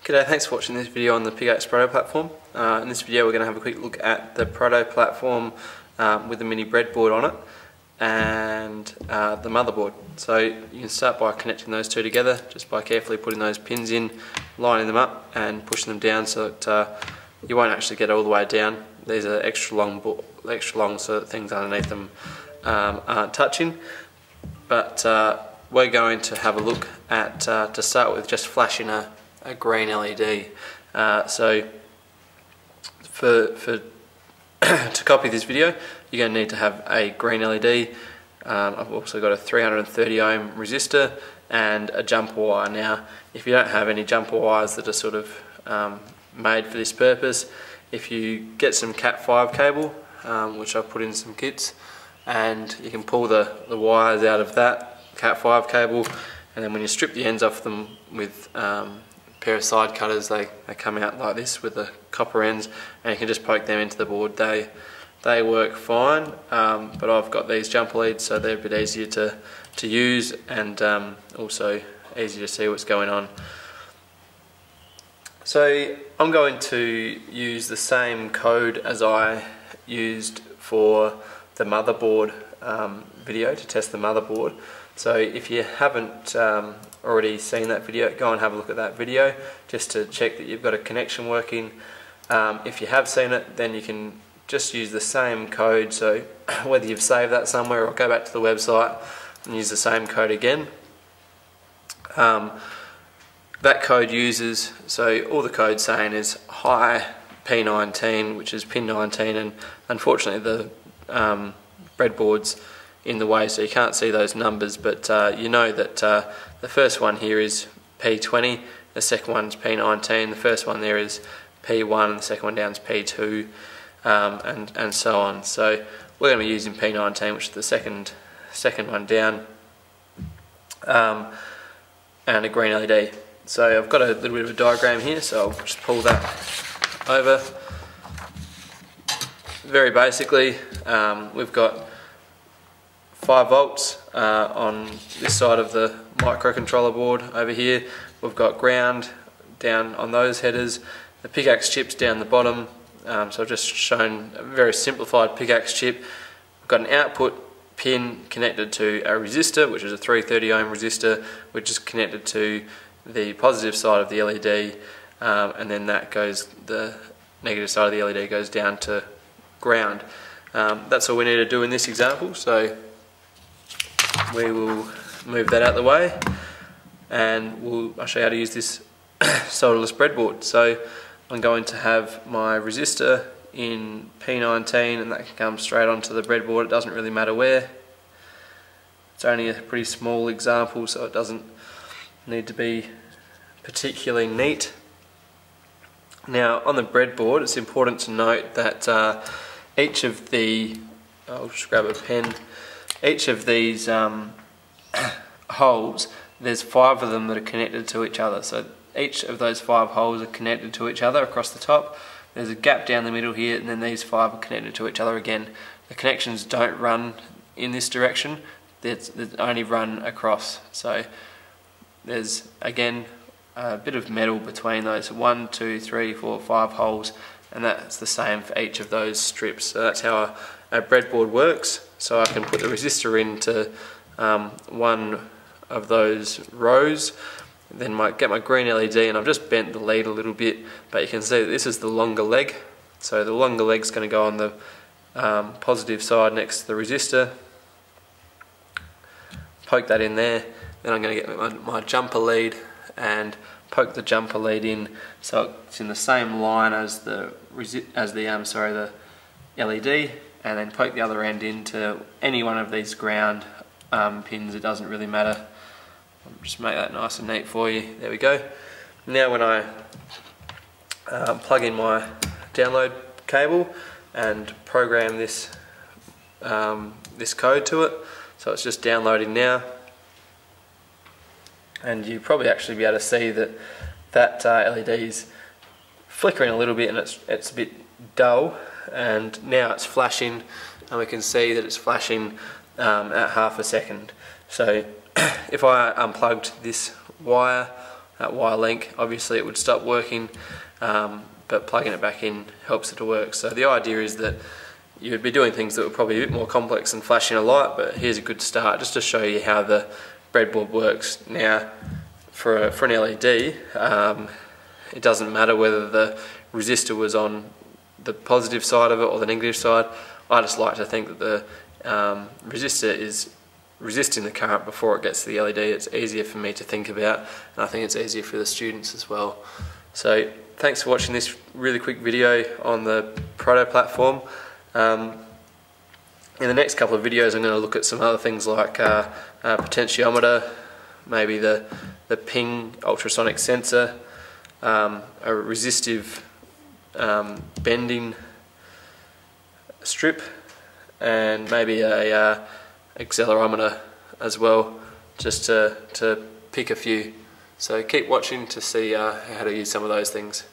G'day, thanks for watching this video on the PICAXE ProtoPlatform. In this video we're going to have a quick look at the ProtoPlatform with the mini breadboard on it and the motherboard. So you can start by connecting those two together just by carefully putting those pins in, lining them up and pushing them down so that you won't actually get all the way down. These are extra long so that things underneath them aren't touching. But we're going to have a look at, to start with, just flashing a green LED. So to copy this video, you're going to need to have a green LED. I've also got a 330 ohm resistor and a jumper wire. Now, if you don't have any jumper wires that are sort of made for this purpose, if you get some Cat 5 cable, which I've put in some kits, and you can pull the wires out of that Cat 5 cable, and then when you strip the ends off them with pair of side cutters, they come out like this with the copper ends, and you can just poke them into the board. They work fine, but I've got these jumper leads, so they're a bit easier to use and also easier to see what's going on. So I'm going to use the same code as I used for the motherboard video to test the motherboard. So if you haven't already seen that video, go and have a look at that video just to check that you've got a connection working. If you have seen it, then you can just use the same code, so whether you've saved that somewhere or go back to the website and use the same code again. That code uses, so all the code's saying is high P19, which is pin 19, and unfortunately the breadboard's in the way, so you can't see those numbers, but you know that the first one here is P20, the second one's P19, the first one there is P1, and the second one down is P2, and so on. So we're going to be using P19, which is the second one down, and a green LED. So I've got a little bit of a diagram here, so I'll just pull that over. Very basically, we've got 5 volts on this side of the microcontroller board over here. We've got ground down on those headers, the PICAXE chips down the bottom. So I've just shown a very simplified PICAXE chip. We've got an output pin connected to a resistor, which is a 330 ohm resistor, which is connected to the positive side of the LED, and then that goes, the negative side of the LED goes down to ground. That's all we need to do in this example, so we will move that out of the way, and I'll show you how to use this solderless breadboard. So I'm going to have my resistor in P19, and that can come straight onto the breadboard. It doesn't really matter where. It's only a pretty small example, so it doesn't need to be particularly neat. Now on the breadboard, it's important to note that each of the, I'll just grab a pen, each of these holes, there's 5 of them that are connected to each other. So each of those 5 holes are connected to each other across the top. There's a gap down the middle here, and then these 5 are connected to each other again. The connections don't run in this direction, they only run across. So there's again a bit of metal between those 1, 2, 3, 4, 5 holes, and that's the same for each of those strips. So that's how a breadboard works. So I can put the resistor into one of those rows, then get my green LED, and I've just bent the lead a little bit, but you can see that this is the longer leg. So the longer leg's going to go on the positive side next to the resistor. Poke that in there, then I'm going to get my jumper lead and poke the jumper lead in so it's in the same line as the LED, and then poke the other end into any one of these ground pins. It doesn't really matter. I'll just make that nice and neat for you. There we go. Now when I plug in my download cable and program this this code to it, so it's just downloading now, and you probably actually be able to see that LED is flickering a little bit, and it's a bit dull, and now it's flashing, and we can see that it's flashing at half a second. So if I unplugged this wire wire link, obviously it would stop working, but plugging it back in helps it to work. So the idea is that you would be doing things that were probably a bit more complex than flashing a light, but here's a good start just to show you how the breadboard works. Now for an LED, it doesn't matter whether the resistor was on the positive side of it or the negative side. I just like to think that the resistor is resisting the current before it gets to the LED. It's easier for me to think about, and I think it's easier for the students as well. So thanks for watching this really quick video on the ProtoPlatform. In the next couple of videos I'm going to look at some other things like a potentiometer, maybe the ping ultrasonic sensor, a resistive bending strip, and maybe a accelerometer as well, just to pick a few. So keep watching to see how to use some of those things.